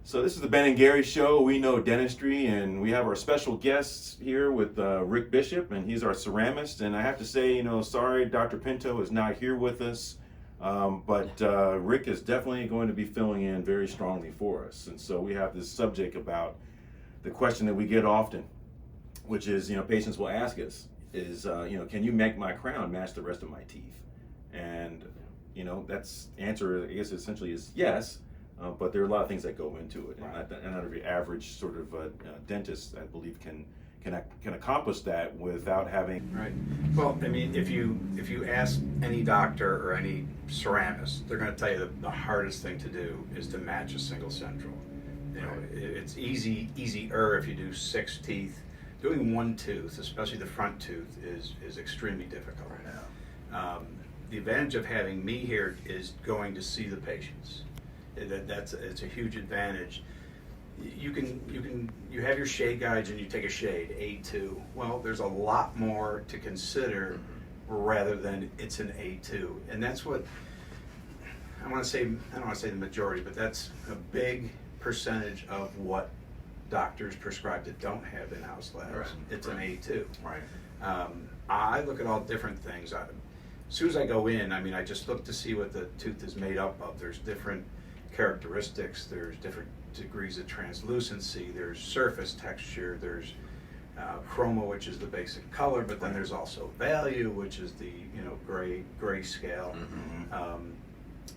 So this is the Ben and Gary Show. We know dentistry, and we have our special guests here with Rick Bishop, and he's our ceramist. And I have to say, sorry, Dr. Pinto is not here with us, but Rick is definitely going to be filling in very strongly for us. And so we have this subject about the question that we get often, which is, patients will ask us, is, can you make my crown match the rest of my teeth? And, that's answer, I guess, essentially is yes. But there are a lot of things that go into it, and not every average sort of dentist, I believe, can accomplish that without having. Right. Well, I mean, if you ask any doctor or any ceramist, they're going to tell you that the hardest thing to do is to match a single central. It's easier if you do 6 teeth. Doing 1 tooth, especially the front tooth, is extremely difficult. Right. The advantage of having me here is going to see the patients. It's a huge advantage. You have your shade guides and you take a shade A2. Well, there's a lot more to consider rather than it's an A2, and that's what I want to say. I don't want to say the majority, but that's a big percentage of what doctors prescribe that don't have in-house labs. Right. It's an A2. Right. I look at all different things. As soon as I go in, I just look to see what the tooth is made up of. There's different characteristics, there's different degrees of translucency, there's surface texture, there's chroma, which is the basic color, but then there's also value, which is the gray scale.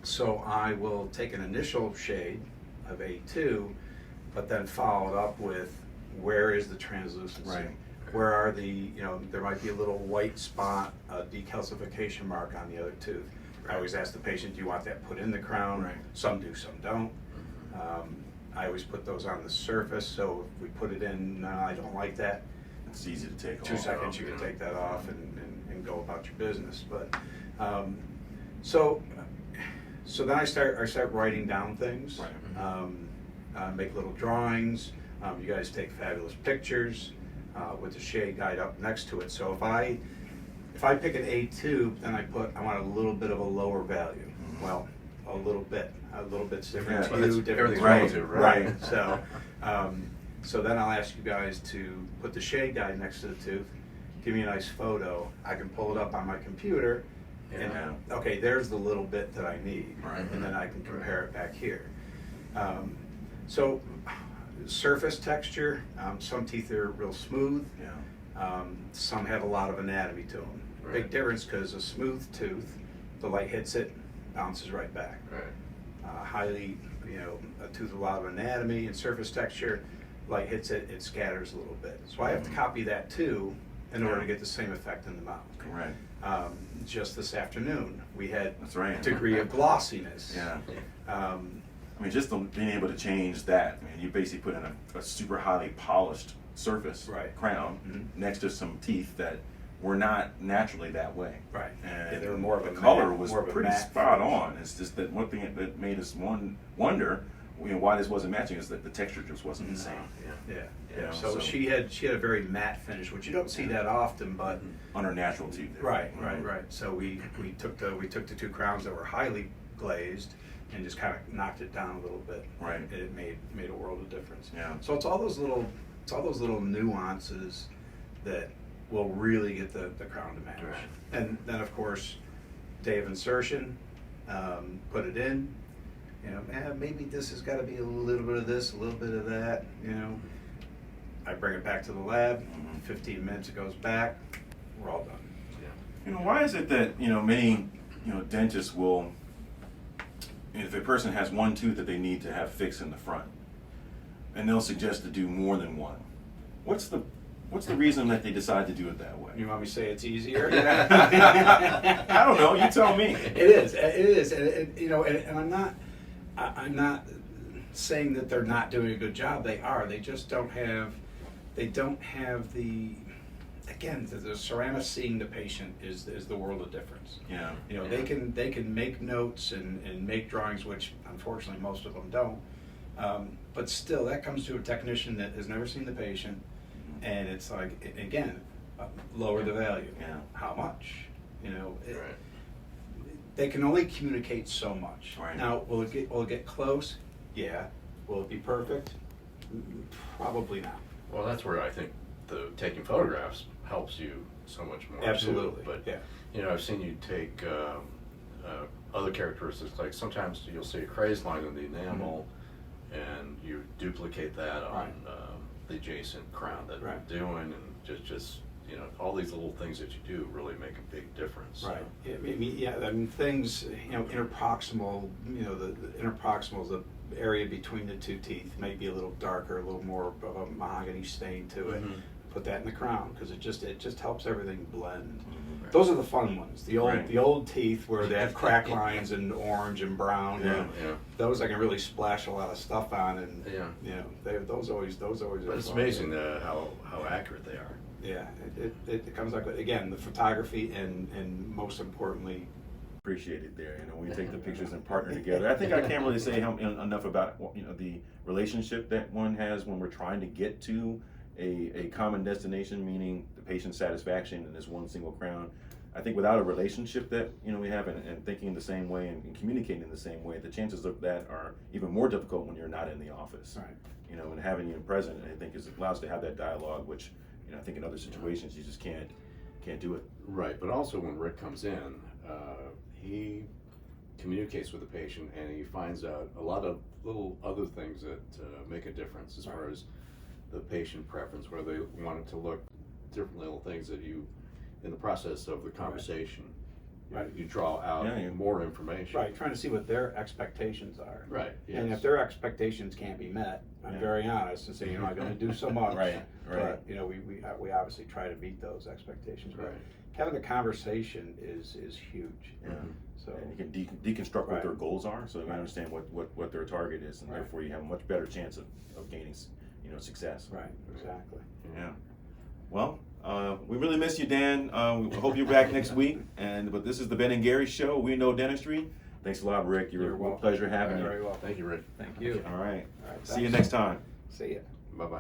So I will take an initial shade of A2, but then follow it up with where is the translucency? Right. Where are the, there might be a little white spot, a decalcification mark on the other tooth. I always ask the patient, do you want that put in the crown? Right. Some do, some don't. I always put those on the surface, so if we put it in, I don't like that. It's easy to take 2 off. seconds you can take that off and go about your business. But so then I start writing down things. Right. Make little drawings. You guys take fabulous pictures with the shade guide up next to it. So if I pick an A2, then I want a little bit of a lower value. Well, a little bit's different to you, different to everything's me. relative, right? So then I'll ask you guys to put the shade guide next to the tooth, give me a nice photo. I can pull it up on my computer, and okay, there's the little bit that I need, and then I can compare it back here. So surface texture, some teeth are real smooth. Some have a lot of anatomy to them. Right. Big difference, because a smooth tooth, the light hits it, bounces right back. Right. Highly, a tooth with a lot of anatomy and surface texture, light hits it, it scatters a little bit. So I have to copy that too in order to get the same effect in the mouth. Right. Just this afternoon, we had That's right. a degree of glossiness. Just being able to change that, you basically put in a super highly polished surface crown next to some teeth that were not naturally that way. Right. And they were more of a color matte, was more of a pretty matte spot finish. on. It's just that one thing that made us wonder, why this wasn't matching is that the texture just wasn't the same. Yeah. So she had a very matte finish, which you don't see that often, but On her natural teeth. right. So we took the 2 crowns that were highly glazed and just kind of knocked it down a little bit. Right. And it made a world of difference. Yeah. So it's all those little nuances that will really get the crown to match. Right. And then of course, day of insertion, put it in. Maybe this has got to be a little bit of this, a little bit of that. I bring it back to the lab. 15 minutes, it goes back. We're all done. Why is it that many dentists will, if a person has 1 tooth that they need to have fixed in the front, and they'll suggest to do more than 1. What's the reason that they decide to do it that way? You want me to say it's easier? I don't know. You tell me. It is, and I'm not saying that they're not doing a good job. They are. They just don't have the. Again, the ceramist seeing the patient is the world of difference. Yeah. They can make notes and make drawings, which unfortunately most of them don't. But still, that comes to a technician that has never seen the patient, and it's like, again, lower the value. Yeah. How much? Right. They can only communicate so much. Right. Now, will it get close? Yeah. Will it be perfect? Probably not. Well, that's where I think the taking photographs helps you so much more. Absolutely, Too. But yeah. you know, I've seen you take other characteristics. Like sometimes you'll see a craze line in the enamel, and you duplicate that on Right. The adjacent crown that Right. you're doing, and just you know, all these little things that you do really make a big difference. Right. I mean, things, you know, interproximal, you know, the interproximal is the area between the two teeth, may be a little darker, a little more of a mahogany stain to it. Mhm. Put that in the crown because it just helps everything blend. Right. Those are the fun ones. Right. The old teeth where they have crack lines and orange and brown. Yeah. And Yeah. those I can really splash a lot of stuff on, and Yeah. you know, those always. But are it's fun. amazing how accurate they are. Yeah, it comes out good. Again, the photography and most importantly, Appreciate it there. You know, we take the pictures and partner together. I think I can't really say enough about, you know, the relationship that one has when we're trying to get to a common destination, meaning the patient satisfaction in this one single crown. I think without a relationship that, you know, we have and thinking the same way and communicating the same way, the chances of that are even more difficult when you're not in the office. right. You know, and having you present, I think, allows us to have that dialogue, which, you know, I think in other situations you just can't do it. Right, but also when Rick comes in, he communicates with the patient and he finds out a lot of little other things that make a difference as far as the patient preference, where they want it to look different, little things that you, in the process of the conversation, Right. you draw out Yeah, yeah. more information. Right, trying to see what their expectations are. Right, And yes. if their expectations can't be met, I'm Yeah. very honest and say, you know, I'm going to do so much. Right, right. But you know, we obviously try to meet those expectations. But Right. having a conversation is huge. Yeah. So And you can deconstruct what Right. their goals are, so you Right. understand what their target is, and Right. therefore you have a much better chance of gaining, you know, success. right, exactly. Yeah. Well, we really miss you, Dan. We hope you're back next week. But this is the Ben and Gary Show. We know dentistry. Thanks a lot, Rick. You're a welcome. pleasure having Very you. well. Thank you, Rick. Thank you. All right. All right, See you thanks. next time. See ya. Bye-bye.